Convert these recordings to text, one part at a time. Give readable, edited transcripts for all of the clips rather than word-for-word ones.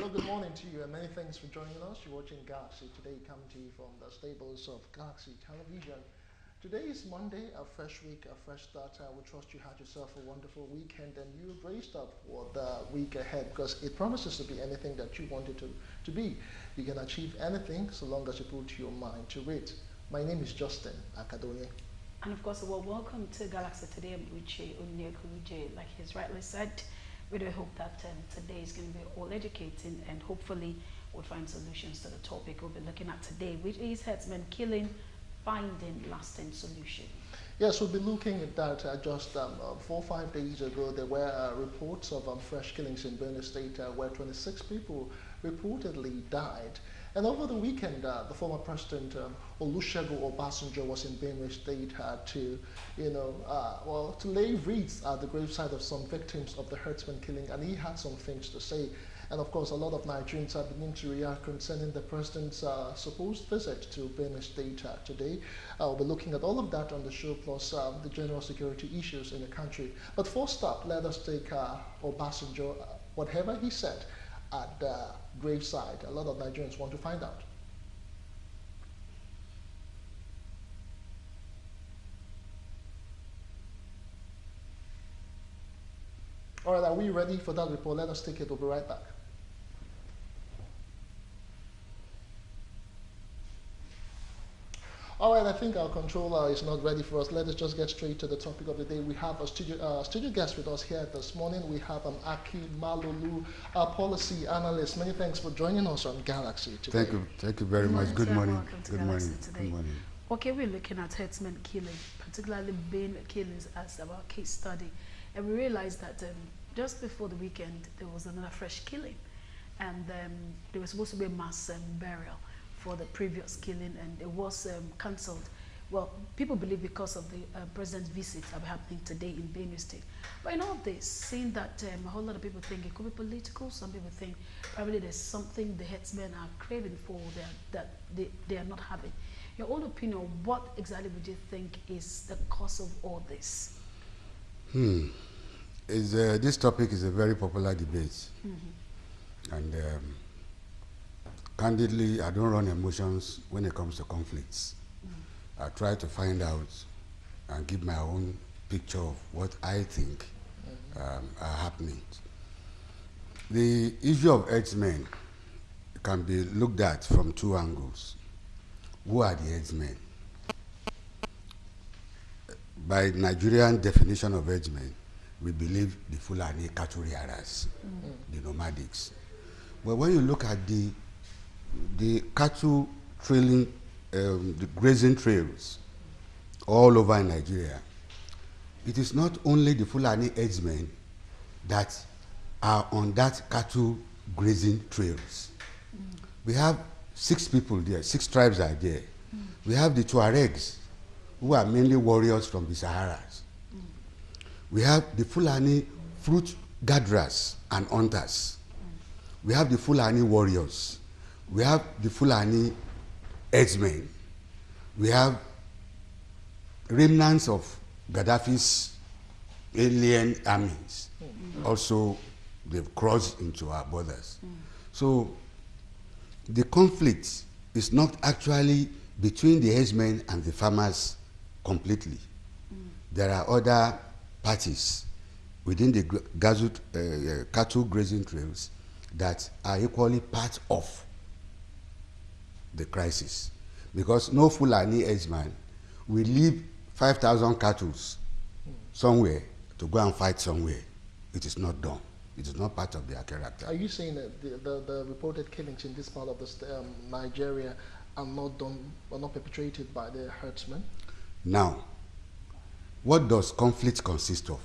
Hello, good morning to you, and many thanks for joining us. You're watching Galaxy today, coming to you from the stables of Galaxy Television. Today is Monday, a fresh week, a fresh start. We trust you had yourself a wonderful weekend and you're braced up for the week ahead because it promises to be anything that you want it to be. You can achieve anything so long as you put your mind to it. My name is Justin Akadone. And of course, well, welcome to Galaxy today. I'm Uche Onyekuruje. Like he's rightly said, we do hope that today is going to be all educating and hopefully we'll find solutions to the topic we'll be looking at today, which is herdsmen killing, finding lasting solution. Yes, we'll be looking at that. Just 4 or 5 days ago, there were reports of fresh killings in Benue State where 26 people reportedly died. And over the weekend, the former president Olusegun Obasanjo was in Benue State to, to lay wreaths at the graveside of some victims of the herdsman killing, and he had some things to say. And of course, a lot of Nigerians are beginning to react concerning the president's supposed visit to Benue State today. We'll be looking at all of that on the show, plus the general security issues in the country. But first up, let us take Obasanjo, whatever he said at the graveside. A lot of Nigerians want to find out. All right, are we ready for that report? Let us take it. We'll be right back. All right, I think our controller is not ready for us. Let us just get straight to the topic of the day. We have a studio guest with us here this morning. We have Aki Malolu, our policy analyst. Many thanks for joining us on Galaxy today. Thank you very much. Good morning. Good morning. Okay, we're looking at herdsmen killing, particularly Benue killings as our case study. And we realized that just before the weekend, there was another fresh killing. And there was supposed to be a mass burial for the previous killing, and it was cancelled. Well, people believe because of the president's visit that are happening today in Benue State. But in all this, seeing that a whole lot of people think it could be political, some people think probably there's something the headsmen are craving for that they are not having. Your own opinion, what exactly would you think is the cause of all this? This topic is a very popular debate. And candidly, I don't run emotions when it comes to conflicts. I try to find out and give my own picture of what I think are happening. The issue of herdsmen can be looked at from two angles. Who are the herdsmen? By Nigerian definition of herdsmen, we believe the Fulani cattle rearers, the nomadics. But when you look at the cattle trailing, the grazing trails all over Nigeria, it is not only the Fulani herdsmen that are on that cattle grazing trails. We have 6 people there, 6 tribes are there. We have the Tuaregs, who are mainly warriors from the Saharas. We have the Fulani fruit gatherers and hunters. We have the Fulani warriors. We have the Fulani herdsmen. We have remnants of Gaddafi's alien armies. Also, they've crossed into our borders. So, the conflict is not actually between the herdsmen and the farmers completely. There are other parties within the cattle grazing trails that are equally part of the crisis. Because no Fulani herdsman will leave 5,000 cattle somewhere to go and fight somewhere. It is not done. It is not part of their character. Are you saying that the reported killings in this part of Nigeria are not perpetrated by the herdsmen? Now, what does conflict consist of?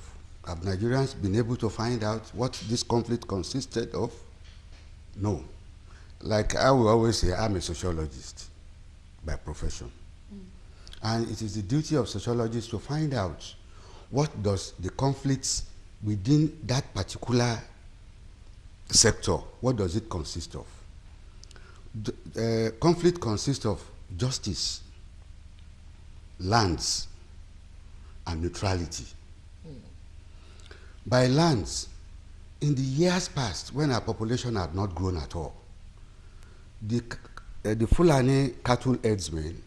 Have Nigerians been able to find out what this conflict consisted of? No. Like I will always say, I'm a sociologist by profession. And it is the duty of sociologists to find out what does the conflicts within that particular sector, what does it consist of? Conflict consists of justice, lands, and neutrality. By lands, in the years past, when our population had not grown at all, the Fulani cattle herdsmen,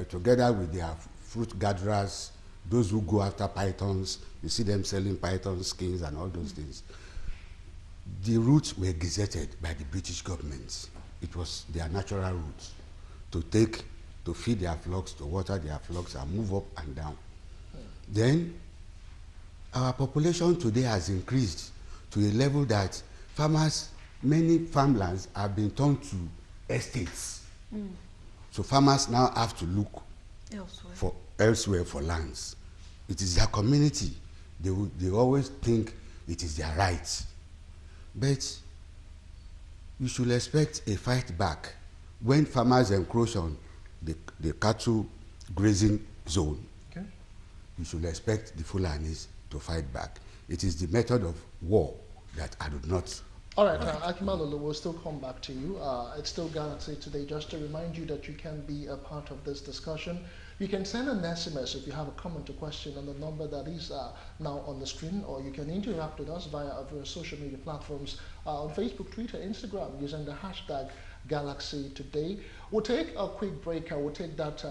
together with their fruit gatherers, those who go after pythons, you see them selling python skins and all those things, the routes were gazetted by the British government. It was their natural routes to feed their flocks, to water their flocks, and move up and down. Then our population today has increased to a level that many farmlands have been turned to estates. So farmers now have to look elsewhere for lands. It is their community. They always think it is their right. But you should expect a fight back when farmers encroach on the cattle grazing zone. Okay. You should expect the Fulanis to fight back. It is the method of war that I do not. All right, Akimalolo, we'll still come back to you. It's still Galaxy today. Just to remind you that you can be a part of this discussion. You can send an SMS if you have a comment or question on the number that is now on the screen, or you can interact with us via our social media platforms on Facebook, Twitter, Instagram, using the hashtag Galaxy Today. We'll take a quick break. We'll take that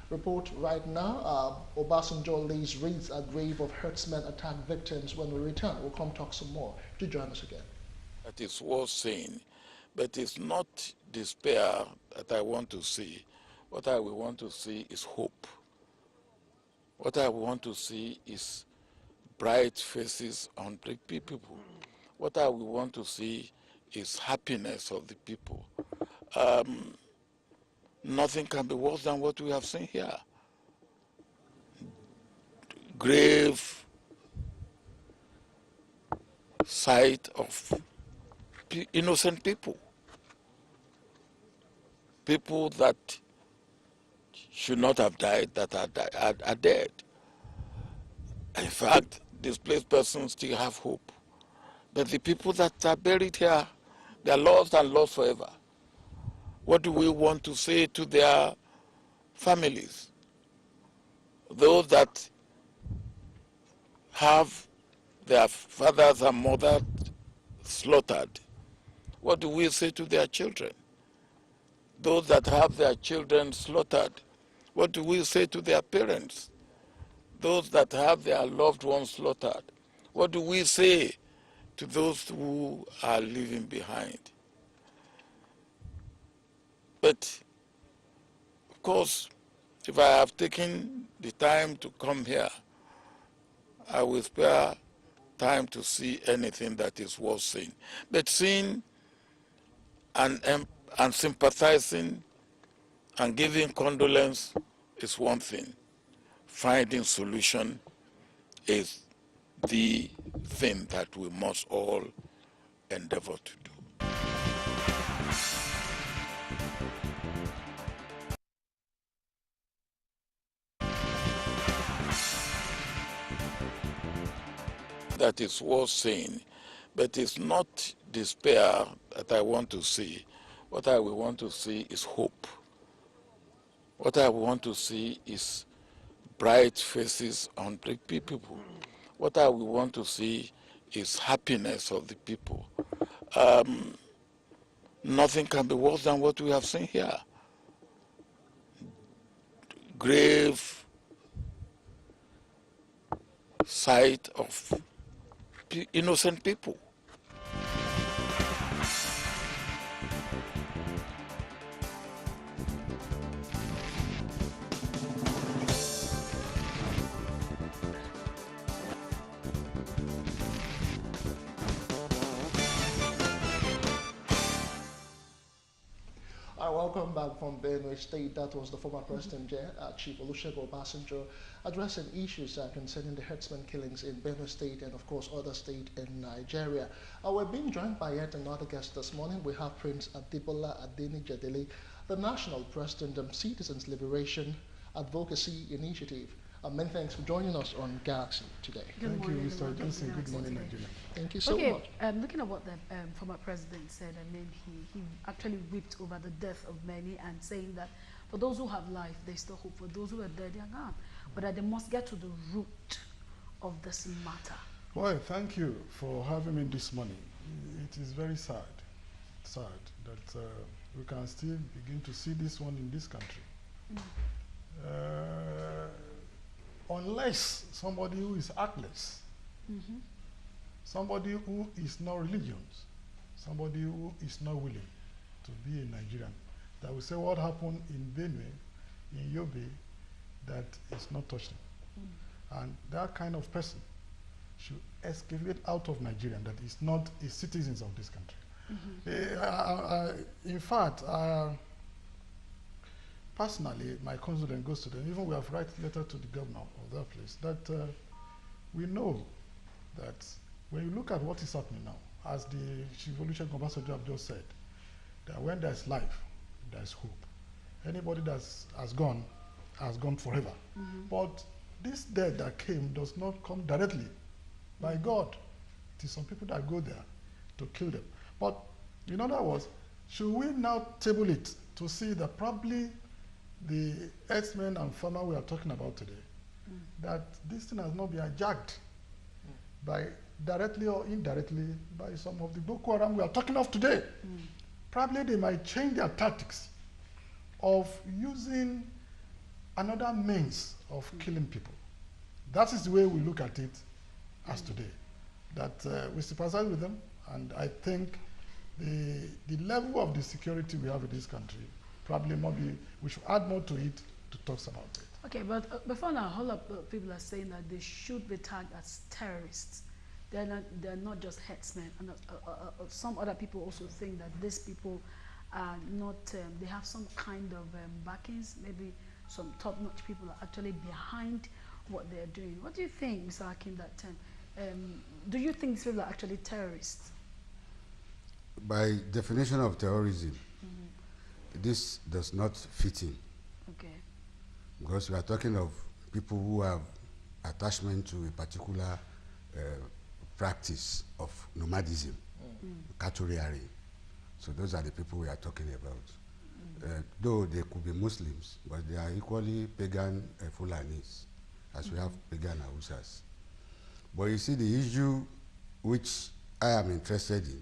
report right now. Obasanjo lays wreaths at grave of Herdsmen attack victims. When we return, we'll come talk some more. Do join us again. That is worth saying, but it's not despair that I want to see. What I will want to see is hope. What I want to see is bright faces on the people. What I will want to see is happiness of the people. Nothing can be worse than what we have seen here. Grave sight of innocent people. People that should not have died, that are dead. In fact, displaced persons still have hope. But the people that are buried here, they are lost and lost forever. What do we want to say to their families? Those that have their fathers and mothers slaughtered, what do we say to their children? Those that have their children slaughtered, what do we say to their parents? Those that have their loved ones slaughtered, what do we say to those who are leaving behind? But, of course, if I have taken the time to come here, I will spare time to see anything that is worth seeing. But seeing and sympathizing and giving condolence is one thing. Finding solution is the thing that we must all endeavor to do. That is worth saying, but it's not despair that I want to see. What I will want to see is hope. What I want to see is bright faces on the people. What I will want to see is happiness of the people. Nothing can be worse than what we have seen here. Grave sight of innocent people. Welcome back from Benue State. That was the former President, Chief Olusegun Obasanjo, addressing issues concerning the herdsmen killings in Benue State and, of course, other states in Nigeria. We're being joined by yet another guest this morning. We have Prince Adebola Adeni-Jadele, the National President of Citizens Liberation Advocacy Initiative. Many thanks for joining us on Galaxy today. Thank you, Mr. Johnson. Good morning, Nigeria. Thank you so much. Looking at what the former president said, I mean, he actually wept over the death of many and saying that for those who have life, there's still hope. For those who are dead, they are gone. But that they must get to the root of this matter. Well, thank you for having me this morning. It is very sad that we can still begin to see this one in this country. Unless somebody who is heartless, somebody who is not religious, somebody who is not willing to be a Nigerian, that will say what happened in Benue, in Yobe, that is not touching. And that kind of person should excavate out of Nigeria, that is not a citizen of this country. In fact, personally, my condolence goes to them. Even we have written letter to the governor of that place that we know that when you look at what is happening now, as the Chief Evolution Ambassador have just said, that when there's life, there's hope. Anybody that has gone forever. But this death that came does not come directly by God. It is some people that go there to kill them. But in other words, should we now table it to see that probably the herdsmen and farmers we are talking about today, that this thing has not been hijacked by directly or indirectly by some of the Boko Haram we are talking of today. Probably they might change their tactics of using another means of killing people. That is the way we look at it as today. That we sympathize with them, and I think the level of the security we have in this country probably we should add more to it to talk about it. Okay, but before now, a whole lot of people are saying that they should be tagged as terrorists. They're not just herdsmen. And some other people also think that these people are not, they have some kind of backings, maybe some top-notch people are actually behind what they're doing. What do you think, Mr. Hakim, that do you think these people are actually terrorists? By definition of terrorism, this does not fit in. Okay. Because we are talking of people who have attachment to a particular practice of nomadism, cattle rearing. So those are the people we are talking about. Though they could be Muslims, but they are equally pagan Fulanis, as we have pagan Hausas. But you see, the issue which I am interested in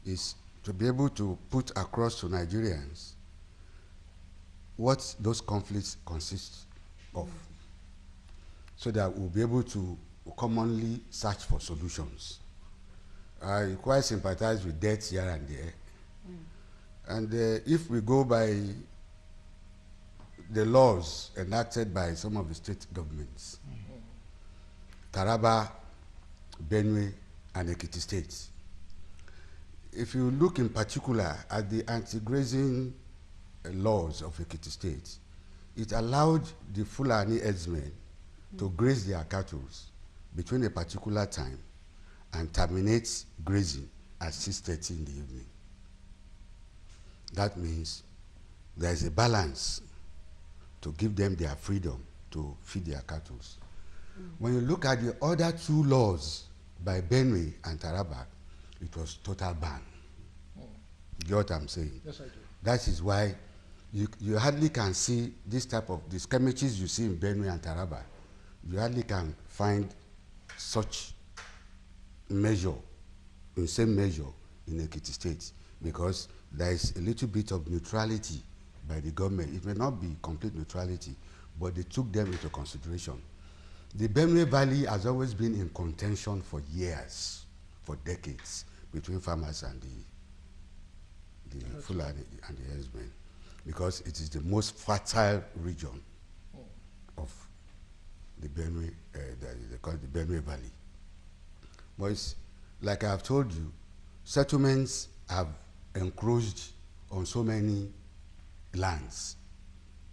is to be able to put across to Nigerians what those conflicts consist of, so that we'll be able to commonly search for solutions. I quite sympathize with deaths here and there. And if we go by the laws enacted by some of the state governments, Taraba, Benue, and Ekiti states, if you look in particular at the anti-grazing laws of Ekiti State, it allowed the Fulani herdsmen to graze their cattle between a particular time and terminate grazing at 6:30 in the evening. That means there is a balance to give them their freedom to feed their cattle. When you look at the other two laws by Benue and Taraba, it was total ban. You get what I'm saying? Yes, I do. That is why you hardly can see this type of, the skirmishes you see in Benue and Taraba, you hardly can find such measure, in same measure in Ekiti State, because there is a little bit of neutrality by the government. It may not be complete neutrality, but they took them into consideration. The Benue Valley has always been in contention for years, for decades, between farmers and the Fulani and the herdsmen, because it is the most fertile region of the Benue, they call it the Benue Valley. But it's, like I have told you, settlements have encroached on so many lands.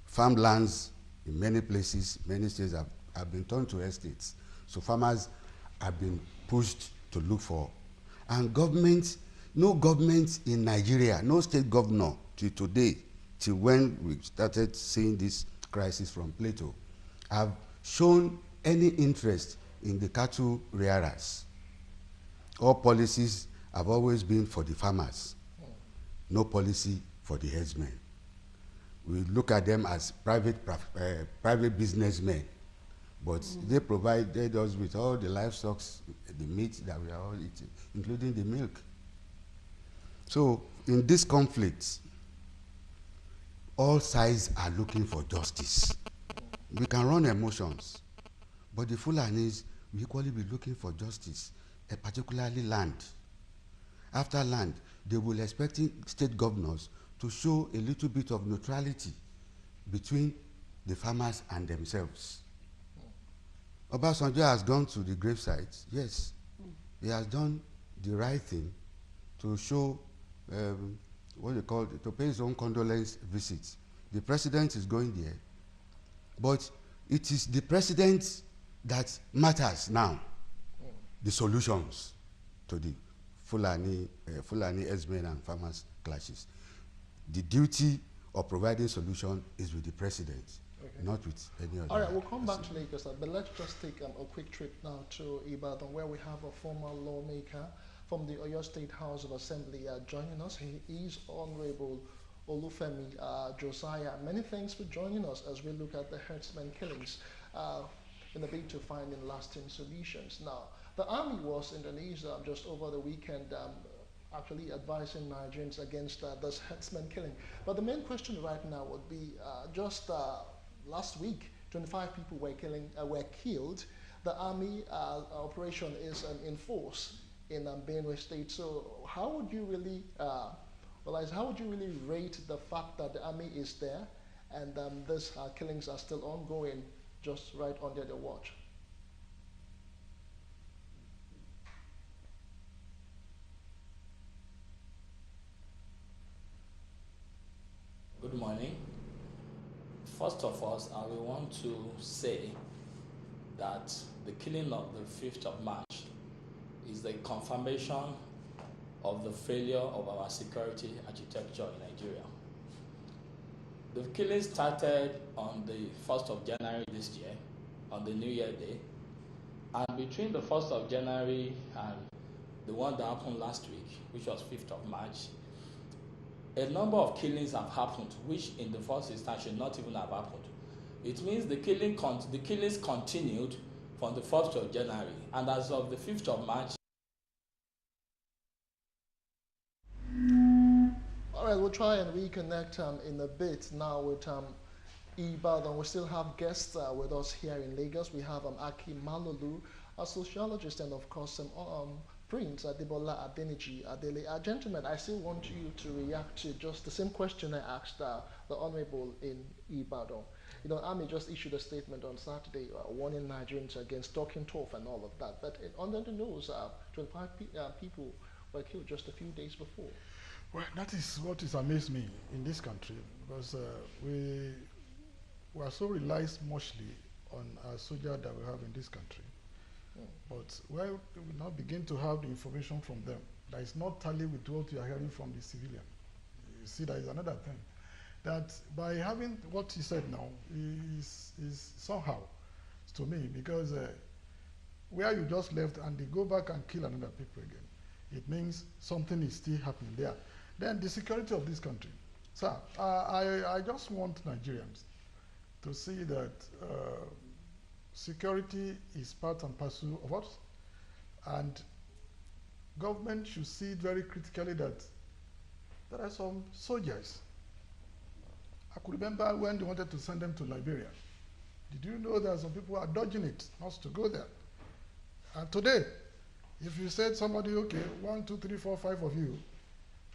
Farmlands in many places, many states have been turned to estates. So farmers have been pushed to look for, and government, no government in Nigeria, no state governor till today, till when we started seeing this crisis from Plato, have shown any interest in the cattle rearers. All policies have always been for the farmers, no policy for the herdsmen. We look at them as private businessmen, But they provided us with all the livestock, the meat that we are all eating, including the milk. So in this conflict, all sides are looking for justice. We can run emotions, but the Fulanis will equally be looking for justice, particularly land. After land, they will expect state governors to show a little bit of neutrality between the farmers and themselves. Obasanjo has gone to the gravesites. Yes, he has done the right thing to show what they call it, to pay his own condolence visits. The president is going there, but it is the president that matters now. The solutions to the Fulani herdsmen and farmers clashes. The duty of providing solution is with the president, not with any other. All right, we'll come back to Lagos, but let's just take a quick trip now to Ibadan, where we have a former lawmaker from the Oyo State House of Assembly joining us. He is Honorable Olufemi Josiah. Many thanks for joining us as we look at the herdsmen killings in a bid to finding lasting solutions. Now, the army was in Indonesia just over the weekend, actually advising Nigerians against this herdsmen killing. But the main question right now would be just last week, 25 people were killed. The army operation is in force in Benue State. So how would you really, how would you really rate the fact that the army is there and these killings are still ongoing, just right under the watch? Good morning. First of all, I will want to say that the killing of the 5th of March is the confirmation of the failure of our security architecture in Nigeria. The killing started on the 1st of January this year, on the New Year Day, and between the 1st of January and the one that happened last week, which was 5th of March, a number of killings have happened, which in the first instance should not even have happened. It means the killings continued from the 1st of January, and as of the 5th of March. All right, we'll try and reconnect in a bit now with Ibadan. We still have guests with us here in Lagos. We have Aki Malolu, a sociologist, and of course Prince Adebola Adeniji Adele. Gentlemen, I still want you to react to just the same question I asked the Honorable in Ibadan. You know, Army just issued a statement on Saturday warning Nigerians against talking tough and all of that. But under the nose, 25 people were killed just a few days before. Well, that is what has amazed me in this country, because we are so relied mostly on our soldiers that we have in this country. But we now begin to have the information from them that is not tally with what you are hearing from the civilian. You see, that is another thing. That by having what he said now is somehow to me, because where you just left and they go back and kill another people again, it means something is still happening there. Then the security of this country. Sir, I just want Nigerians to see that security is part and parcel of us, and government should see it very critically that there are some soldiers. I could remember when they wanted to send them to Liberia. Did you know that some people are dodging it, not to go there? And today, if you said somebody, okay, 1, 2, 3, 4, 5 of you,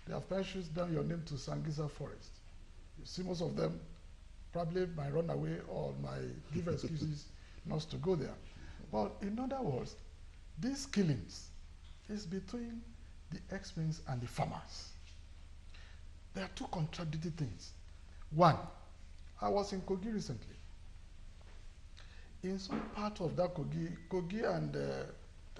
they have penciled down your name to Sangisa Forest. You see most of them probably might run away or might give excuses not to go there. But in other words, these killings is between the herdsmen and the farmers. There are two contradictory things. One, I was in Kogi recently. In some part of that Kogi and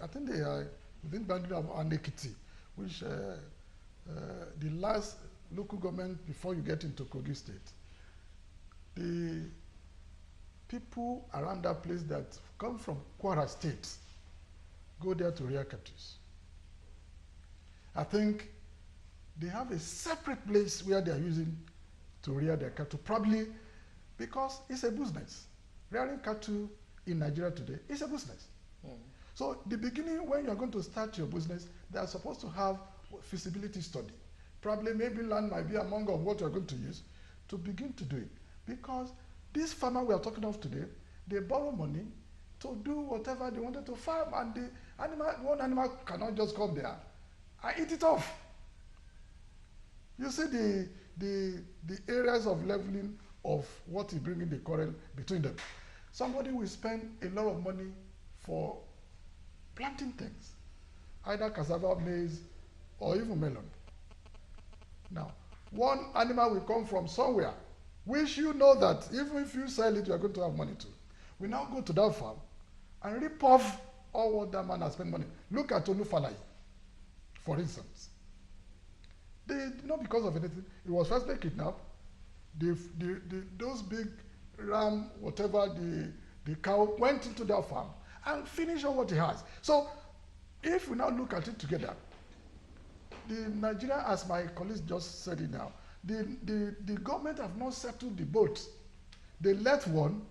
I think they are within boundary of Anekiti, which the last local government before you get into Kogi State. The people around that place that come from Kwara State go there to rear cattle. I think they have a separate place where they are using to rear their cattle, probably because it's a business. Rearing cattle in Nigeria today is a business. So the beginning, when you're going to start your business, they are supposed to have feasibility study. Probably maybe land might be among of what you're going to use to begin to do it. Because this farmer we are talking of today, they borrow money to do whatever they wanted to farm, and the animal, one animal cannot just come there and eat it off. You see the areas of leveling of what is bringing the quarrel between them. Somebody will spend a lot of money for planting things, either cassava, maize, or even melon. Now, one animal will come from somewhere, which you know that even if you sell it, you are going to have money too. We now go to that farm and rip off all what that man has spent money. Look at Olufalai, for instance. Not because of anything, it was firstly kidnapped. Those big ram, whatever, the cow went into that farm and finished on what he has. So if we now look at it together, the Nigeria, as my colleagues just said it now, the government have not settled the boat. They let one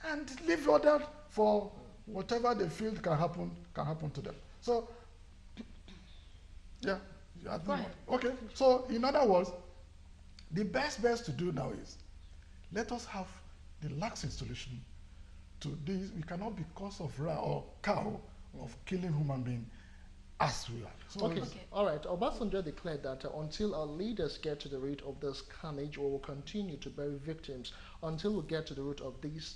and leave the other for whatever they feel can happen to them. So, yeah. Okay, so in other words, the best to do now is let us have the lasting solution to this. We cannot, because of ram or cow, of killing human being as we are. So okay, all right. Obasanjo declared that until our leaders get to the root of this carnage, we will continue to bury victims until we get to the root of these.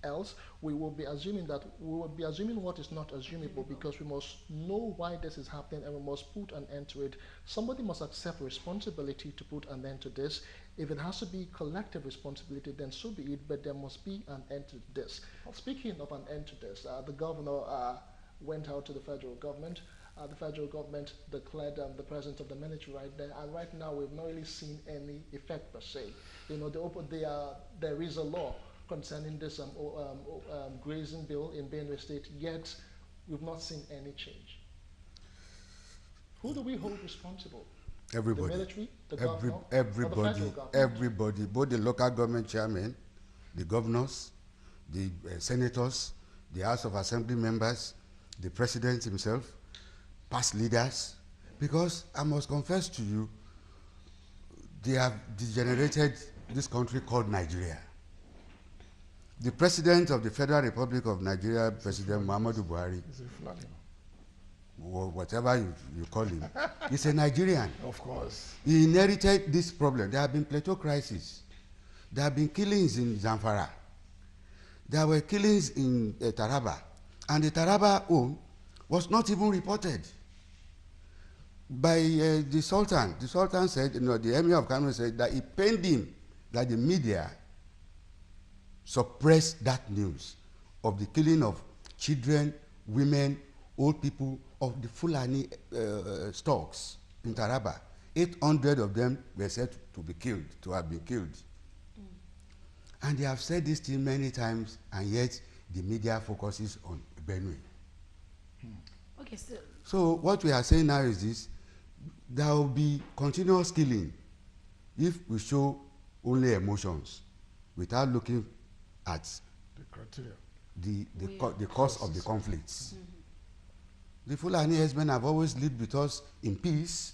Else, we will be assuming what is not assumable, because we must know why this is happening and we must put an end to it. Somebody must accept responsibility to put an end to this. If it has to be collective responsibility, then so be it, but there must be an end to this. Speaking of an end to this, the governor went out to the federal government. The federal government declared the presence of the military right there, and right now we've not really seen any effect per se. You know, there is a law concerning this grazing bill in Benue State, yet we've not seen any change. Who do we hold responsible? Everybody. The military, the governor, everybody, or the federal government? everybody, both the local government chairmen, the governors, the senators, the House of Assembly members, the president himself, past leaders, because I must confess to you, they have degenerated this country called Nigeria. The President of the Federal Republic of Nigeria, President Muhammadu Buhari, or whatever you call him, is a Nigerian. Of course. He inherited this problem. There have been plateau crises. There have been killings in Zamfara. There were killings in Taraba. And the Taraba home was not even reported by the Sultan. The Sultan said, the Emir of Kano said that it pained him that the media suppress that news of the killing of children, women, old people of the Fulani stocks in Taraba. 800 of them were said to have been killed. And they have said this thing many times, and yet the media focuses on Benue. Okay, so what we are saying now is this: there will be continuous killing if we show only emotions without looking at the criteria, the cause of the conflicts. The Fulani herdsmen have always lived with us in peace.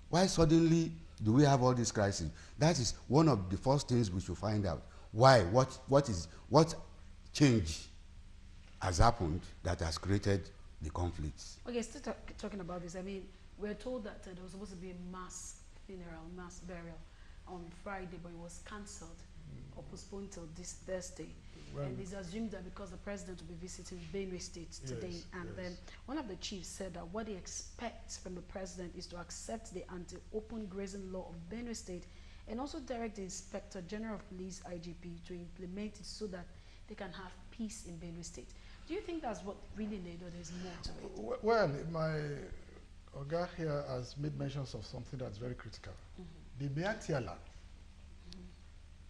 Why suddenly do we have all this crisis? That is one of the first things we should find out. Why? What change has happened that has created the conflicts? Okay, still talking about this. I mean, we're told that there was supposed to be a mass funeral, mass burial on Friday, but it was cancelled or postponed till this Thursday. And it's assumed that because the president will be visiting Benue State today, then one of the chiefs said that what he expects from the president is to accept the anti-open grazing law of Benue State and also direct the Inspector General of Police, IGP, to implement it so that they can have peace in Benue State. Do you think that's what really needed, or there's more to it? Well, my Oga here has made mentions of something that's very critical. The Beatiala.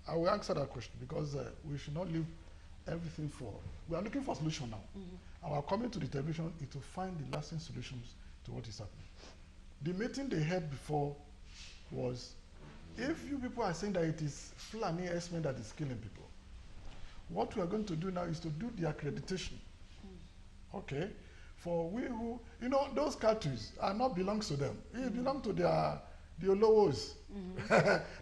I will answer that question because we should not leave everything for. We are looking for a solution now. And we are coming to determination is to find the lasting solutions to what is happening. The meeting they had before was, if you people are saying that it is Fulani herdsmen that is killing people, what we are going to do now is to do the accreditation. Okay? For we who, you know, those catches are not belongs to them. It belongs to the Olowos.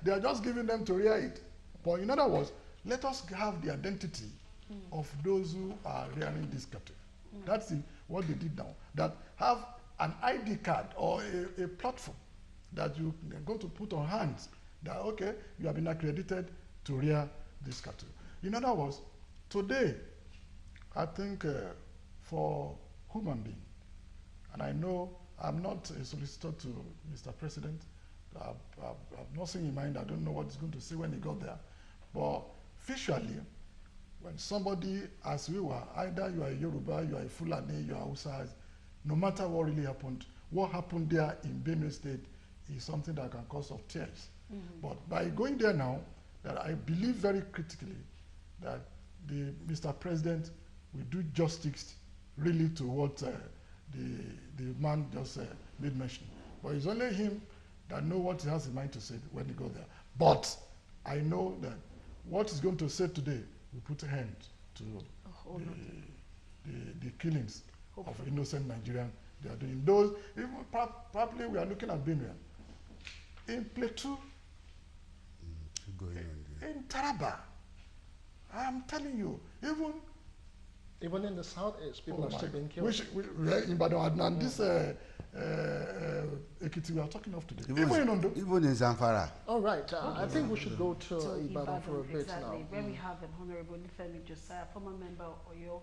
They are just giving them to rear it. But in other words, let us have the identity of those who are rearing this cattle. That's what they did now. That have an ID card or a platform that you are going to put on hands that, okay, you have been accredited to rear this cattle. In other words, today, I think for human being, and I know I'm not a solicitor to Mr. President, I've nothing in mind, I don't know what he's going to say when he got there, but visually, when somebody, as we were, either you are a Yoruba, you are a Fulani, you are Hausa, no matter what really happened, what happened there in Benue State is something that can cause of tears. But by going there now, that I believe very critically that Mr. President will do justice really to what the man just made mention. But it's only him that knows what he has in mind to say when he goes there. But I know that what he's going to say today will put a hand to the killings of innocent Nigerians they are doing. Those, even probably we are looking at Benue. In Plateau, in Taraba, I'm telling you, even in the southeast, people are still being killed. In Badon, and this Ekiti we are talking of today. Even in Zamfara. All right, I think we should go to Ibadan for a bit now. Where we have an Honorable Nifemi Josiah, former member of Oyo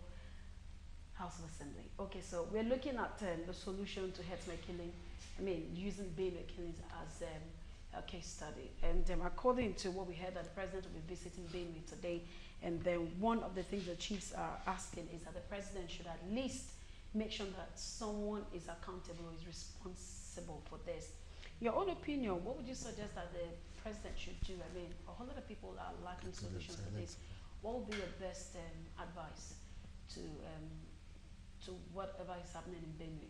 House of Assembly. Okay, so we're looking at the solution to herdsmen killing, using Benue killings as a case study. And according to what we heard, that the president will be visiting Benue today, and then one of the things the chiefs are asking is that the president should at least make sure that someone is accountable, is responsible for this. Your own opinion, what would you suggest that the president should do? A whole lot of people are lacking solutions for this. What would be your best advice to whatever is happening in Benue?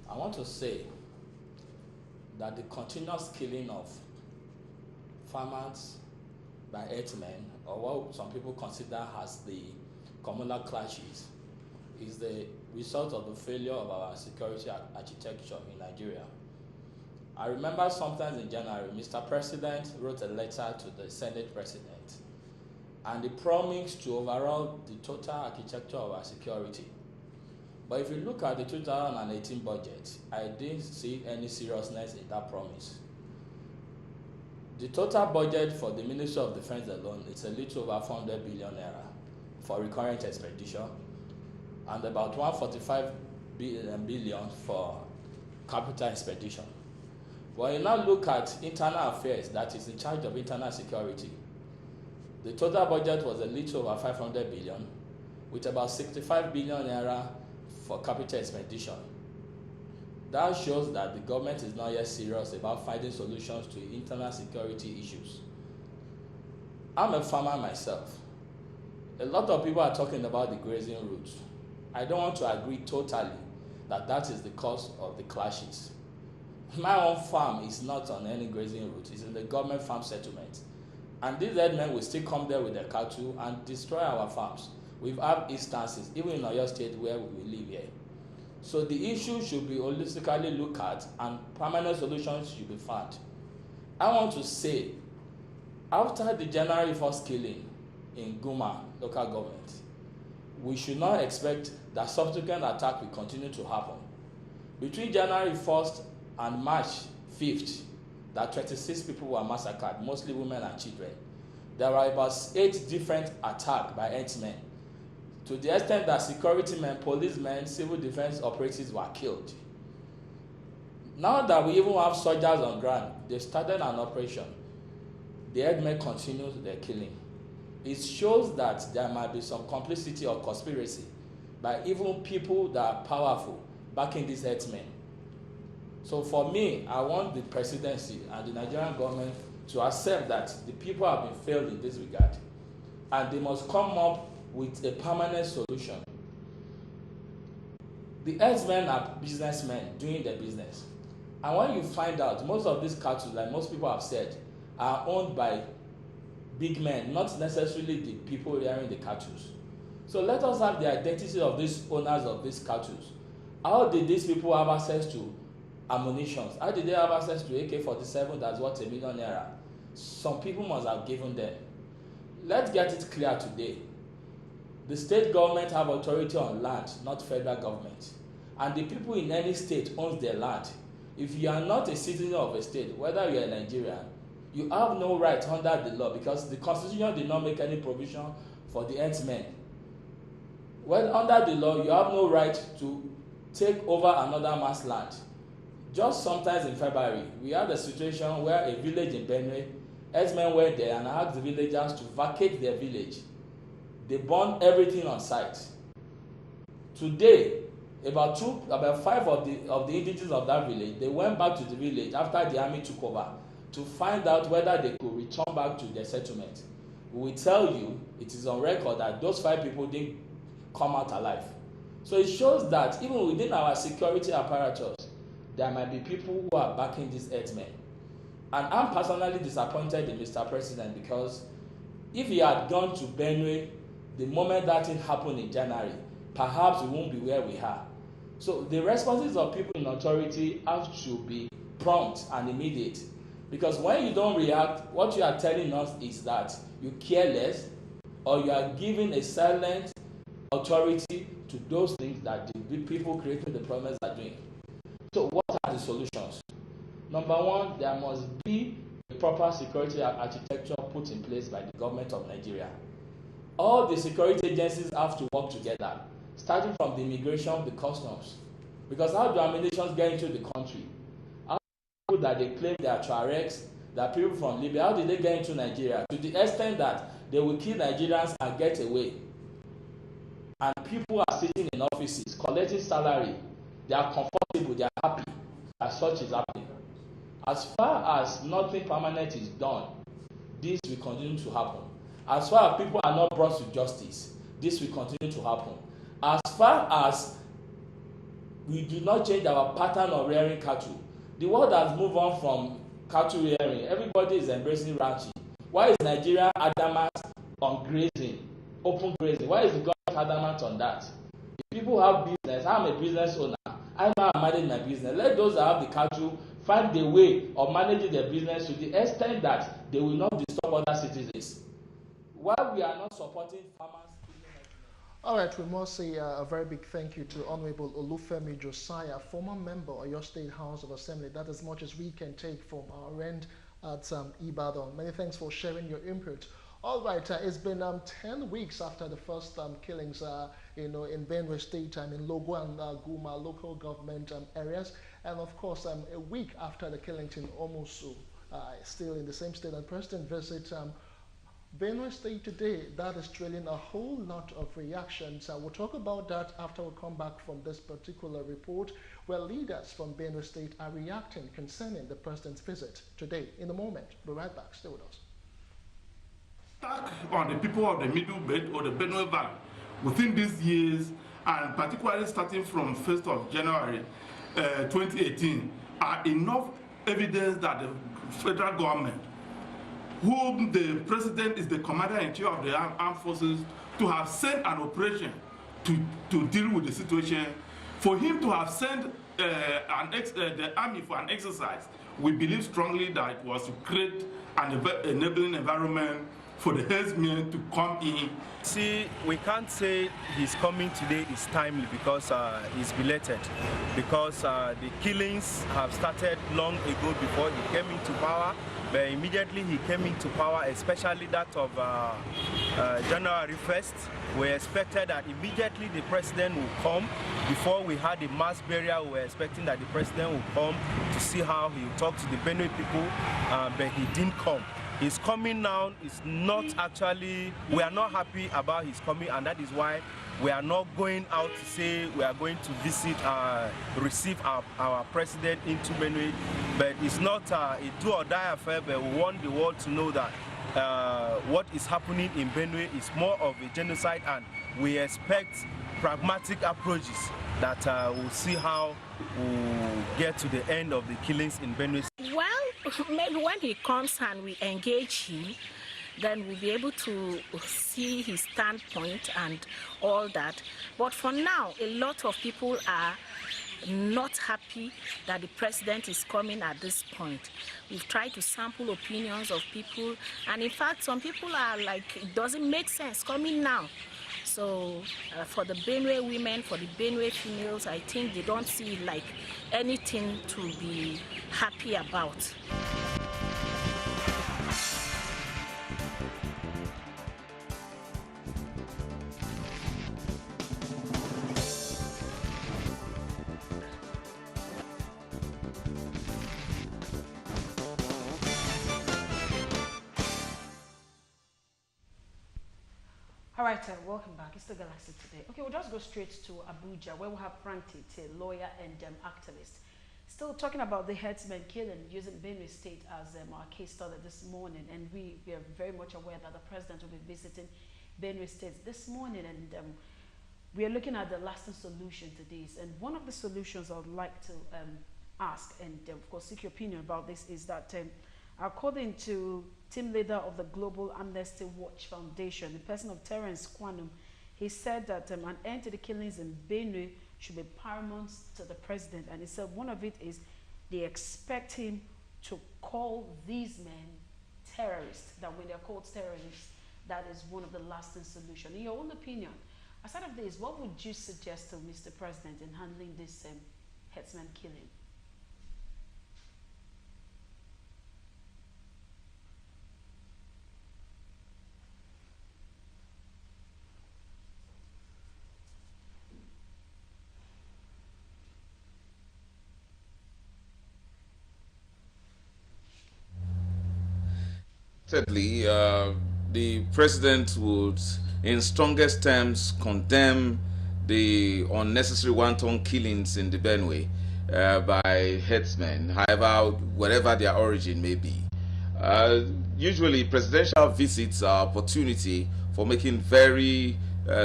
I want to say that the continuous killing of farmers by herdsmen, or what some people consider as the communal clashes, is the result of the failure of our security architecture in Nigeria. I remember sometimes in January, Mr. President wrote a letter to the Senate President, and he promised to overhaul the total architecture of our security. But if you look at the 2018 budget, I didn't see any seriousness in that promise. The total budget for the Ministry of Defense alone is a little over 400 billion naira for recurrent expenditure, and about 145 billion for capital expenditure. When you now look at internal affairs, that is in charge of internal security, the total budget was a little over 500 billion, with about 65 billion naira for capital expenditure. That shows that the government is not yet serious about finding solutions to internal security issues. I'm a farmer myself. A lot of people are talking about the grazing routes. I don't want to agree totally that that is the cause of the clashes. My own farm is not on any grazing route. It's in the government farm settlement. And these herdsmen will still come there with their cattle and destroy our farms. We've had instances, even in Oyo State, where we live here. So the issue should be holistically looked at and permanent solutions should be found. I want to say, after the January 1st killing in Guma local government, we should not expect that subsequent attack will continue to happen. Between January 1st and March 5th, that 26 people were massacred, mostly women and children. There were about 8 different attacks by herdsmen, to the extent that security men, policemen, civil defense operatives were killed. Now that we even have soldiers on ground, they started an operation. The herdsmen continued their killing. It shows that there might be some complicity or conspiracy by even people that are powerful backing these herdsmen. So for me, I want the presidency and the Nigerian government to accept that the people have been failed in this regard, and they must come up with a permanent solution. The herdsmen are businessmen doing their business. And when you find out, most of these cattle, like most people have said, are owned by big men, not necessarily the people rearing the cattle. So let us have the identity of these owners of these cattle. How did these people have access to ammunition? How did they have access to AK-47 that's worth ₦1 million? Some people must have given them. Let's get it clear today. The state government have authority on land, not federal government. And the people in any state owns their land. If you are not a citizen of a state, whether you are a Nigerian, you have no right under the law because the constitution did not make any provision for the herdsmen. Well, under the law, you have no right to take over another man's land. Just sometimes in February, we had a situation where a village in Benue, herdsmen went there and asked the villagers to vacate their village. They burned everything on site. Today, about 5 of the indigenous of that village, they went back to the village after the army took over to find out whether they could return back to their settlement. We will tell you, it is on record that those 5 people didn't come out alive. So it shows that even within our security apparatus, there might be people who are backing these herdsmen. And I'm personally disappointed in Mr. President because if he had gone to Benue the moment that thing happened in January, perhaps we won't be where we are. So the responses of people in authority have to be prompt and immediate. Because when you don't react, what you are telling us is that you care less or you are giving a silent authority to those things that the people creating the problems are doing. So what are the solutions? Number one, there must be a proper security architecture put in place by the government of Nigeria. All the security agencies have to work together, starting from the immigration, the customs. Because how do ammunition get into the country? How do people that they claim they are Tuaregs, that people from Libya, how did they get into Nigeria? To the extent that they will kill Nigerians and get away. And people are sitting in offices, collecting salary. They are comfortable, they are happy that such is happening. As far as nothing permanent is done, this will continue to happen. As far as people are not brought to justice, this will continue to happen. As far as we do not change our pattern of rearing cattle, the world has moved on from cattle rearing. Everybody is embracing ranching. Why is Nigeria adamant on grazing, open grazing? Why is the government adamant on that? If people have business, I'm a business owner, I know how to manage my business. Let those that have the cattle find a way of managing their business to the extent that they will not disturb other citizens. While we are not supporting farmers. All right, we must say a very big thank you to Honorable Olufemi Josiah, former member of your State House of Assembly. That is as much as we can take from our end at Ibadan. Many thanks for sharing your input. All right, it's been 10 weeks after the first killings, in Benue State, in Logo and Guma local government areas, and of course, a week after the killings in Omusu, still in the same state. And President visit Benue State today. That is trailing a whole lot of reactions. We'll talk about that after we come back from this particular report, where leaders from Benue State are reacting concerning the president's visit today. In a moment, we'll be right back. Stay with us. Attack on the people of the Middle Belt or the Benue Valley within these years, and particularly starting from 1st of January 2018, are enough evidence that the federal government, whom the president is the commander-in-chief of the armed forces, to have sent an operation to deal with the situation, for him to have sent the army for an exercise, we believe strongly that it was to create an enabling environment for the herdsmen to come in. See, we can't say his coming today is timely because he's belated. Because the killings have started long ago before he came into power. But immediately he came into power, especially that of January 1st, we expected that immediately the president would come. Before we had a mass burial, we were expecting that the president would come to see how he would talk to the Benue people, but he didn't come. His coming now is not actually, we are not happy about his coming, and that is why we are not going out to say we are going to visit, receive our president into Benue. But it's not a do or die affair, but we want the world to know that what is happening in Benue is more of a genocide, and we expect pragmatic approaches that we'll see how we'll get to the end of the killings in Benue. Well, maybe when he comes and we engage him, then we'll be able to see his standpoint and all that. But for now, a lot of people are not happy that the president is coming at this point. We've tried to sample opinions of people, and in fact, some people are like, it doesn't make sense coming now. So for the Benue women, for the Benue females, I think they don't see like anything to be happy about. All right, welcome back. It's the Galaxy today. Okay, we'll just go straight to Abuja, where we have Frank Tete, lawyer and activist. Still talking about the Herdsmen killing, using Benue State as our case study this morning. And we are very much aware that the president will be visiting Benue State this morning. And we are looking at the lasting solution to this. And one of the solutions I would like to ask, and of course seek your opinion about this, is that according to team leader of the Global Amnesty Watch Foundation, the person of Terence Kwanum, he said that an end to the killings in Benue should be paramount to the president. And he said one of it is they expect him to call these men terrorists, that when they're called terrorists, that is one of the lasting solutions. In your own opinion, aside of this, what would you suggest to Mr. President in handling this Herdsmen killing? Thirdly, the president would, in strongest terms, condemn the unnecessary wanton killings in the Benue by herdsmen, however, wherever their origin may be. Usually, presidential visits are opportunity for making very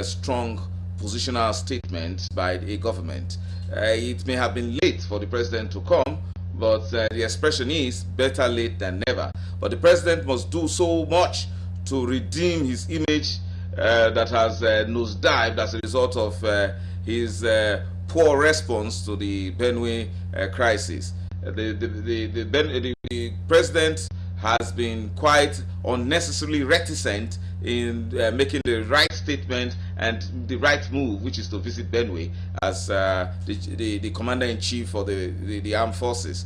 strong positional statements by a government. It may have been late for the president to come, but the expression is better late than never. But the president must do so much to redeem his image that has nosedived as a result of his poor response to the Benue crisis. The president has been quite unnecessarily reticent in making the right statement and the right move, which is to visit Benue as the commander-in-chief for the armed forces.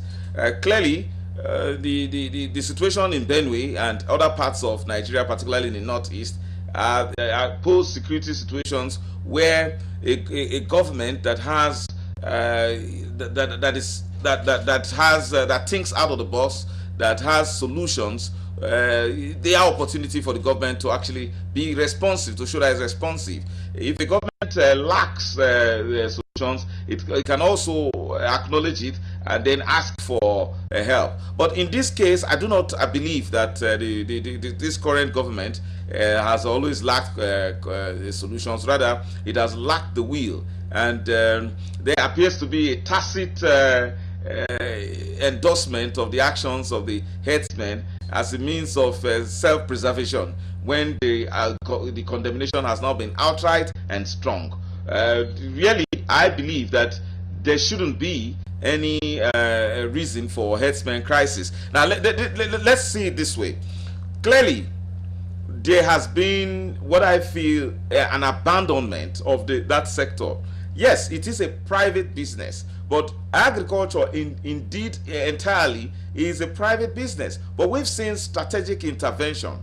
Clearly, the situation in Benue and other parts of Nigeria, particularly in the northeast, pose security situations where a government that has that thinks out of the box, that has solutions, there are opportunity for the government to actually be responsive, to show that it's responsive. If the government lacks solutions, it can also acknowledge it and then ask for help. But in this case, I do not believe that this current government has always lacked solutions. Rather, it has lacked the will. And there appears to be a tacit endorsement of the actions of the herdsmen as a means of self-preservation when the condemnation has now been outright and strong. Really, I believe that there shouldn't be any reason for herdsmen crisis. Now, let's see it this way. Clearly, there has been what I feel an abandonment of that sector. Yes, it is a private business, but agriculture indeed entirely is a private business. But we've seen strategic intervention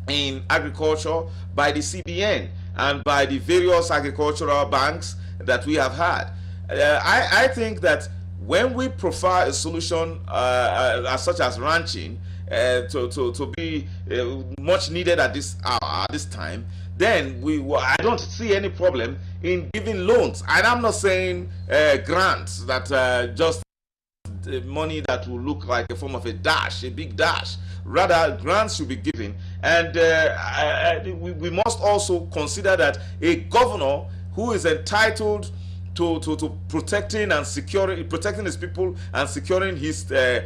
in agriculture by the CBN and by the various agricultural banks that we have had. I think that when we profile a solution such as ranching to be much needed at this hour, at this time, then I don't see any problem in giving loans. And I'm not saying grants that just money that will look like a form of a dash, a big dash. Rather, grants should be given. And we must also consider that a governor who is entitled to protecting and securing, protecting his people and securing his the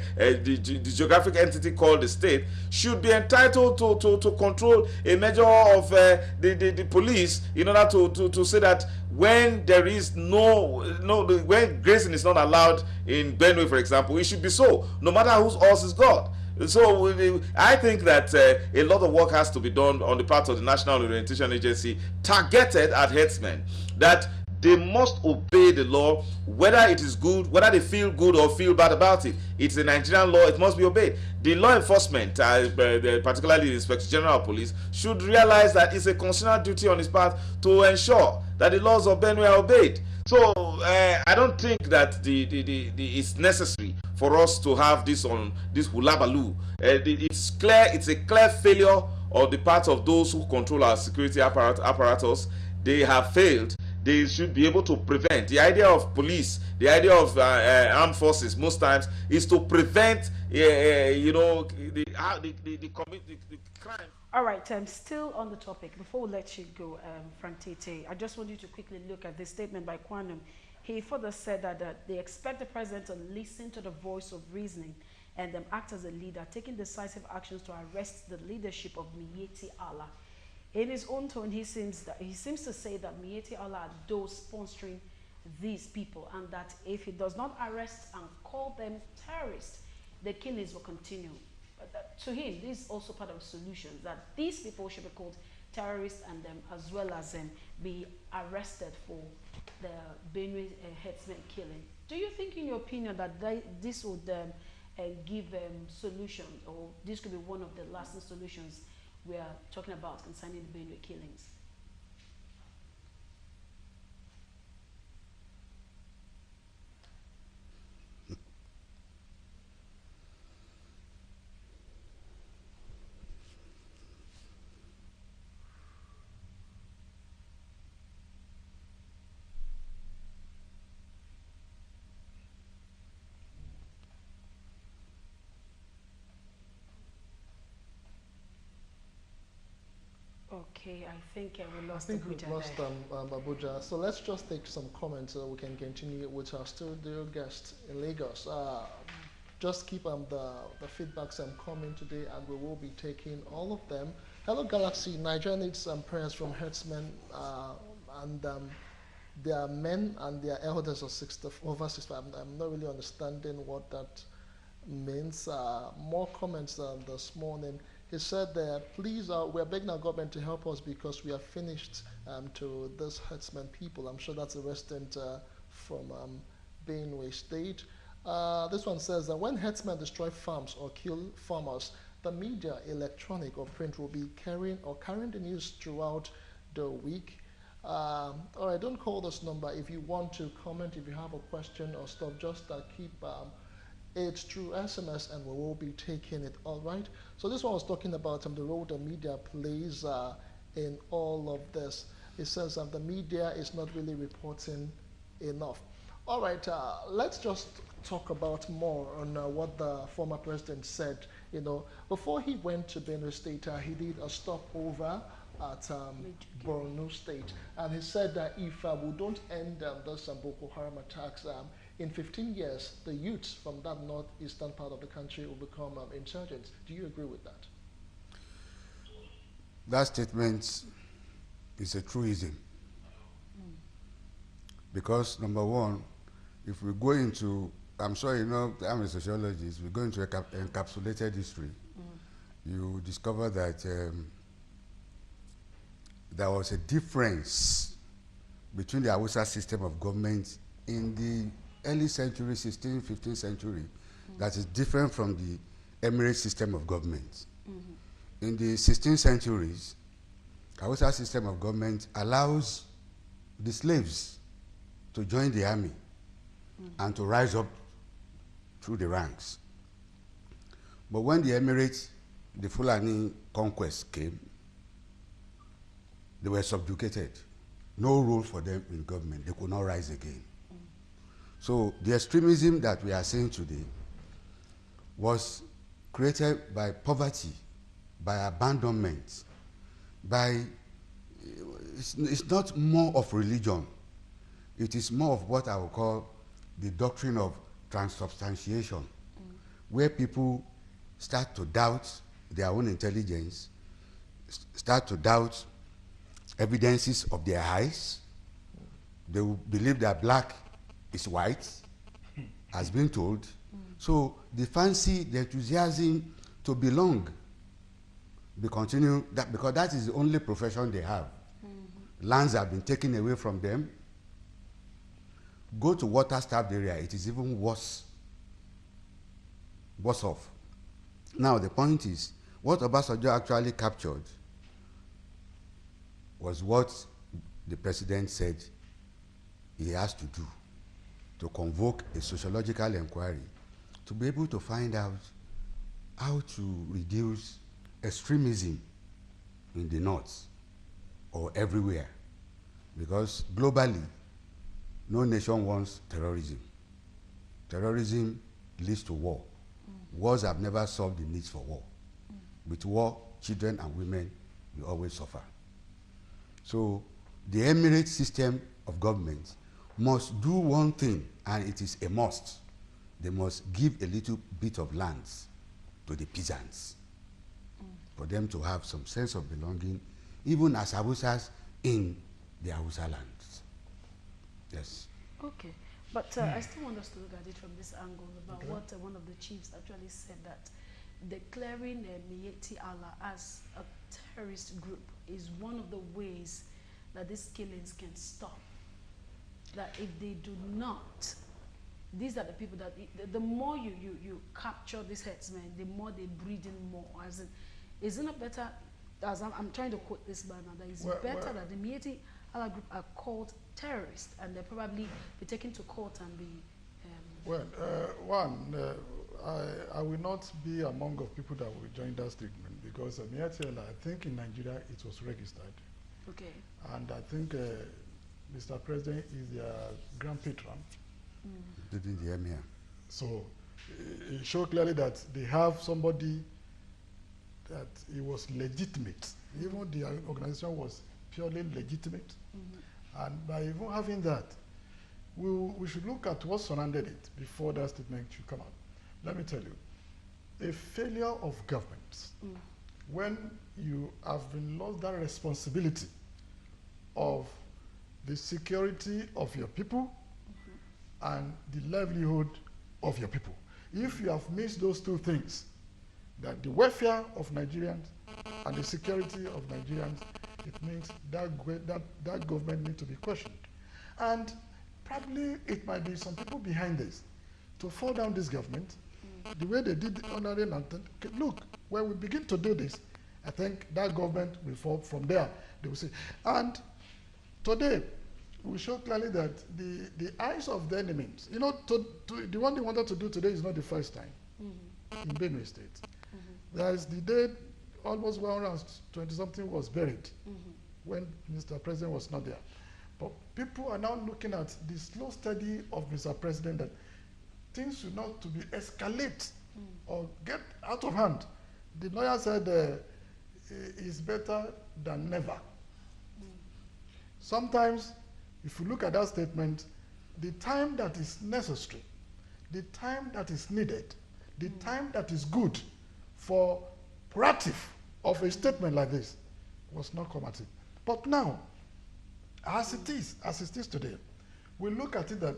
geographic entity called the state, should be entitled to control a measure of the police in order to say that when there is when grazing is not allowed in Benue, for example, it should be so, no matter whose horse is God. So I think that a lot of work has to be done on the part of the National Orientation Agency, targeted at herdsmen, that they must obey the law, whether it is good, whether they feel good or feel bad about it. It's a Nigerian law, it must be obeyed. The law enforcement, particularly the Inspector General of Police, should realize that it's a constitutional duty on his part to ensure that the laws of Benue are obeyed. So I don't think that it's necessary for us to have this on this hulabaloo. It's clear, it's a clear failure on the part of those who control our security apparatus. They have failed. They should be able to prevent. The idea of police, the idea of armed forces, most times, is to prevent, the crime. All right, still on the topic. Before we let you go, Frank Tete, I just want you to quickly look at this statement by Kwanum. He further said that they expect the president to listen to the voice of reasoning and act as a leader, taking decisive actions to arrest the leadership of Miyetti Allah. In his own tone, he seems to say that Miyetti Allah are those sponsoring these people, and that if he does not arrest and call them terrorists, the killings will continue. But to him, this is also part of the solution, that these people should be called terrorists and as well as be arrested for the Benue herdsmen killing. Do you think, in your opinion, that this would give solution, or this could be one of the lasting solutions we are talking about concerning the Benue killings? Okay, I think we lost Abuja. So let's just take some comments so we can continue with our studio guest in Lagos. Just keep the feedbacks coming today, and we will be taking all of them. Hello, Galaxy. Nigeria needs some prayers from herdsmen, and their men and their elders of over 65. I'm not really understanding what that means. More comments this morning. He said that, please, we're begging our government to help us because we are finished to this herdsmen people. I'm sure that's a resident from Benue State. This one says that when herdsmen destroy farms or kill farmers, the media, electronic or print, will be carrying the news throughout the week. All right, don't call this number. If you want to comment, if you have a question or stuff, just keep it's through SMS, and we will be taking it. All right. So this one was talking about the role the media plays in all of this. It says the media is not really reporting enough. All right. Let's just talk about more on what the former president said. Before he went to Benue State, he did a stopover at Borno State, and he said that if we don't end those Boko Haram attacks, in 15 years, the youths from that northeastern part of the country will become insurgents. Do you agree with that? That statement is a truism. Because, number one, if we go into, I'm sure you know, I'm a sociologist, we go into encapsulated history, you discover that there was a difference between the Hausa system of government in the early century, 16th, 15th century, that is different from the Emirate system of government. In the 16th centuries, Hausa system of government allows the slaves to join the army and to rise up through the ranks. But when the Emirate, the Fulani conquest came, they were subjugated. No role for them in government. They could not rise again. So the extremism that we are seeing today was created by poverty, by abandonment, by, it's not more of religion. it is more of what I would call the doctrine of transubstantiation, where people start to doubt their own intelligence, start to doubt evidences of their eyes. They will believe that black is white, as been told. So the fancy, the enthusiasm to belong, they continue that, because that is the only profession they have. Lands have been taken away from them. Go to water-starved area, it is even worse off. Now the point is, what Obasanjo actually captured was what the president said he has to do, to convoke a sociological inquiry, to be able to find out how to reduce extremism in the north or everywhere. Because globally, no nation wants terrorism. Terrorism leads to war. Wars have never solved the needs for war. With war, children and women will always suffer. So the emirate system of government must do one thing, and it is a must. They must give a little bit of lands to the peasants for them to have some sense of belonging, even as Hausas in the Hausa lands. Yes. Okay, but I still want us to look at it from this angle about what one of the chiefs actually said, that declaring Miyetti Allah as a terrorist group is one of the ways that these killings can stop. That if they do not, these are the people that, the more you capture these herdsmen, the more they breed in more. As in, isn't it better, as I'm trying to quote this man now, that it's better that the Miyetti Allah group are called terrorists and they'll probably be taken to court and be... I will not be among of people that will join that statement, because Miyetti Allah, I think in Nigeria it was registered. Okay. And I think Mr. President is their grand patron. Didn't hear me. So it showed clearly that they have somebody that it was legitimate. Even the organization was purely legitimate. And by even having that, we should look at what surrounded it before that statement should come out. Let me tell you, a failure of governments, when you have been lost that responsibility of the security of your people and the livelihood of your people. If you have missed those two things, that the welfare of Nigerians and the security of Nigerians, it means that government needs to be questioned. And probably it might be some people behind this to fall down this government, the way they did under the lantern. Look, when we begin to do this, I think that government will fall from there. They will say, and today, we show clearly that the eyes of the enemies, you know, the one they wanted to do today is not the first time in Benue State. There is the day almost 120-something was buried when Mr. President was not there. But people are now looking at the slow study of Mr. President, that things should not to be escalate or get out of hand. The lawyer said it's better than never. Sometimes, if you look at that statement, the time that is necessary, the time that is needed, the time that is good for proactive of a statement like this was not combative. But now, as it is today, we look at it that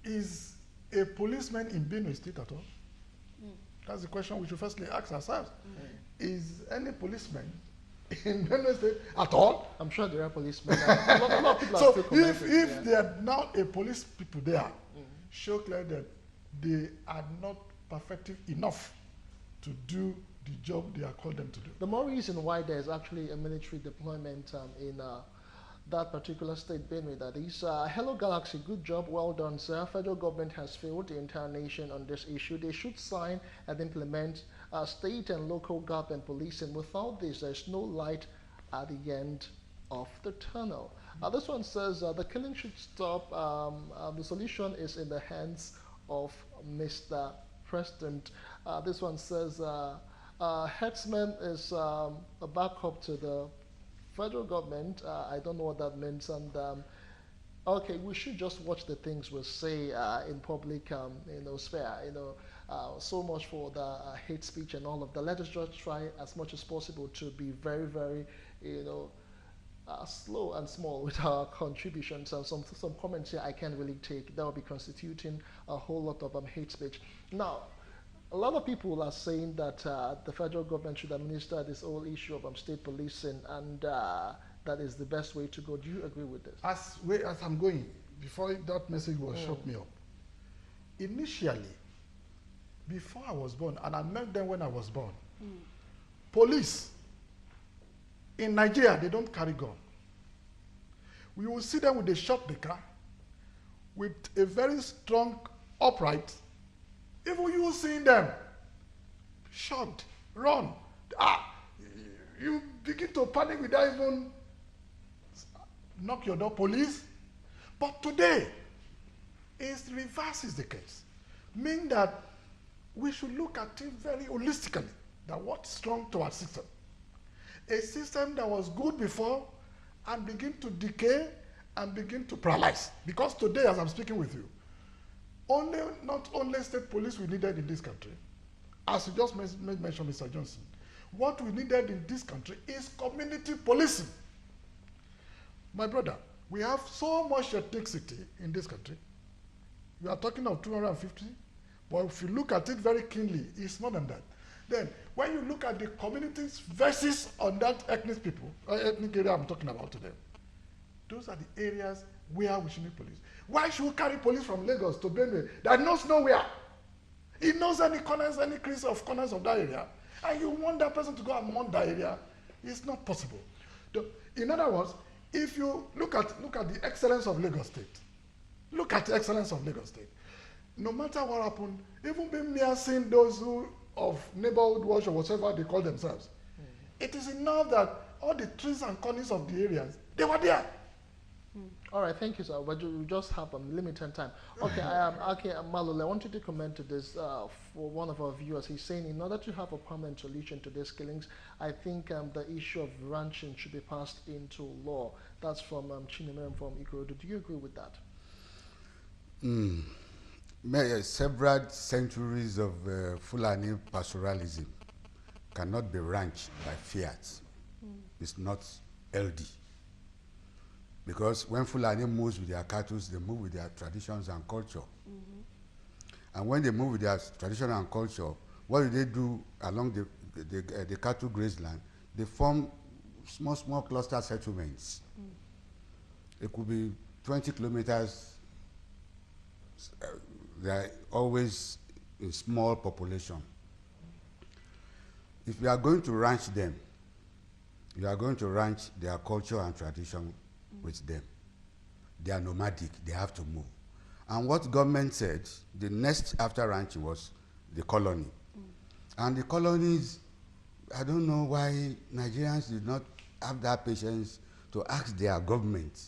is a policeman in Benue State at all? That's the question we should firstly ask ourselves. Is any policeman in Benue State at all? I'm sure there are policemen. A lot of people are still commenting. If there are now a police people there, show clear that they are not perfective enough to do the job they are called them to do. The more reason why there's actually a military deployment in that particular state, Benue, that is. Hello Galaxy, good job, well done, sir. Federal government has failed the entire nation on this issue. They should sign and implement state and local government policing. Without this, there's no light at the end of the tunnel. This one says the killing should stop. The solution is in the hands of Mr. President. This one says Herdsmen is a backup to the federal government. I don't know what that means. And Okay, we should just watch the things we say in public, sphere. So much for the hate speech and all of that. Let us just try as much as possible to be very, very, slow and small with our contributions. And some comments here I can't really take. That will be constituting a whole lot of hate speech. Now, a lot of people are saying that the federal government should administer this whole issue of state policing, and that is the best way to go. Do you agree with this? As I'm going, before that message was shut me up, initially, before I was born, and I met them when I was born, police in Nigeria, they don't carry gun. We will see them with a shot car, with a very strong upright. Even you seeing them, shot, run. You begin to panic without even knock your door, police. But today, it's reverse is the case. Meaning that we should look at it very holistically, that what's strong to our system. A system that was good before and begin to decay and begin to paralyze. Because today, as I'm speaking with you, not only state police we needed in this country, as you just mentioned, Mr. Johnson, what we needed in this country is community policing. My brother, we have so much ethnicity in this country. We are talking of 250, but if you look at it very keenly, it's more than that. Then, when you look at the communities versus on that ethnic area I'm talking about today, those are the areas where we should need police. Why should we carry police from Lagos to Benue that knows nowhere? He knows any corners, any crease of corners of that area, and you want that person to go and mount that area? It's not possible. In other words, if you look at the excellence of Lagos State, look at the excellence of Lagos State. No matter what happened, even being mere seeing those who of neighborhood watch or whatever they call themselves, it is enough that all the trees and corners of the areas, they were there. All right, thank you, sir. But you just have limited time. Okay, Malole, I want you to comment to this for one of our viewers. He's saying in order to have a permanent solution to these killings, I think the issue of ranching should be passed into law. That's from Chinemerem from Ikorodu. Do you agree with that? Several centuries of Fulani pastoralism cannot be ranched by fiat. It's not LD. Because when Fulani moves with their cattle, they move with their traditions and culture. And when they move with their tradition and culture, what do they do along the cattle grazeland? They form small cluster settlements. It could be 20 kilometers. They are always in small population. If you are going to ranch them, you are going to ranch their culture and tradition with them. They are nomadic, they have to move. And what government said, the next after ranching was the colony. And the colonies, I don't know why Nigerians did not have that patience to ask their government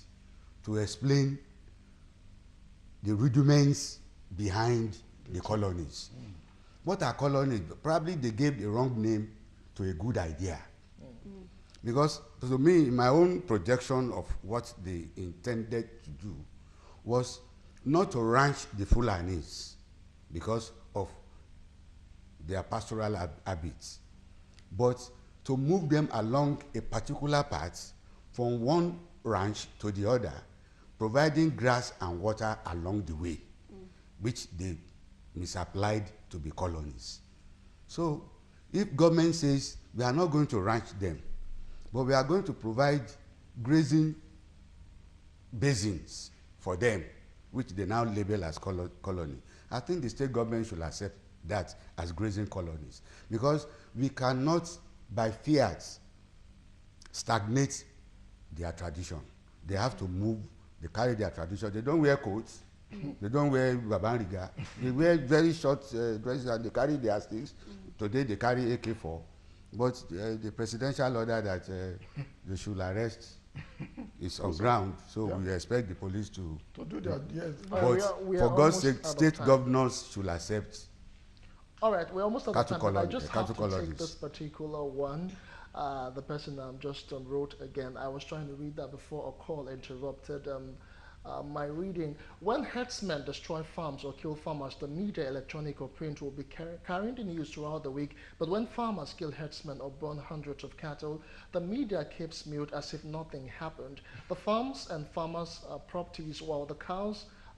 to explain the rudiments behind the colonies. What are colonies? Probably they gave the wrong name to a good idea. Because to me, my own projection of what they intended to do was not to ranch the Fulanis because of their pastoral habits, but to move them along a particular path from one ranch to the other, providing grass and water along the way, which they misapplied to be colonies. So if government says we are not going to ranch them, but we are going to provide grazing basins for them, which they now label as colony, I think the state government should accept that as grazing colonies. Because we cannot, by fiat, stagnate their tradition. They have to move, they carry their tradition. They don't wear coats, they don't wear babariga. They wear very short dresses and they carry their sticks. Today they carry AK-4. But the presidential order that they should arrest is on ground, so we expect the police to do that. Yes. But for God's sake, state governors should accept. All right, we're almost out of time, but I just have to colonies. take this particular one. The person just wrote again. I was trying to read that before a call interrupted. my reading. When herdsmen destroy farms or kill farmers, the media, electronic or print, will be carrying the news throughout the week. But when farmers kill herdsmen or burn hundreds of cattle, the media keeps mute as if nothing happened. The farms and farmers' properties, while the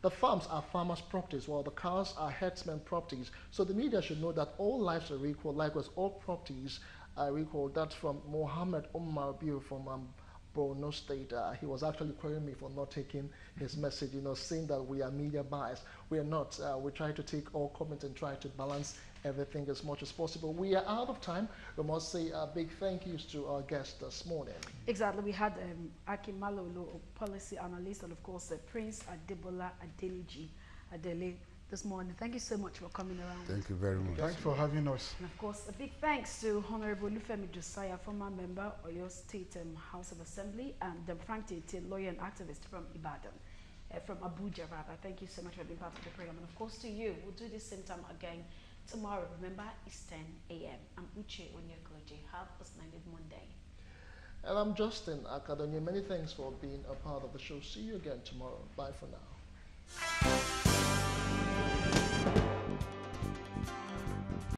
farms are farmers' properties, while the cows are herdsmen properties. So the media should know that all lives are equal, likewise all properties are equal. That's from Mohammed Umar Biu from Borno State. He was actually querying me for not taking his message, saying that we are media biased. We are not. We try to take all comments and try to balance everything as much as possible. We are out of time. We must say a big thank yous to our guest this morning. Exactly. We had Akim Malolo, a policy analyst, and of course Prince Adebola Adele this morning. Thank you so much for coming around. Thank you very much. Thanks for having us. And of course, a big thanks to Honorable Lufemi Josiah, former member of your State House of Assembly, and Frank Tete, lawyer and activist from Ibadan, from Abuja rather. Thank you so much for being part of the program. And of course to you, we'll do this same time again tomorrow. Remember, it's 10 a.m. I'm Uche Onyekoji. Have a splendid Monday. And I'm Justin Akadonye. Many thanks for being a part of the show. See you again tomorrow. Bye for now.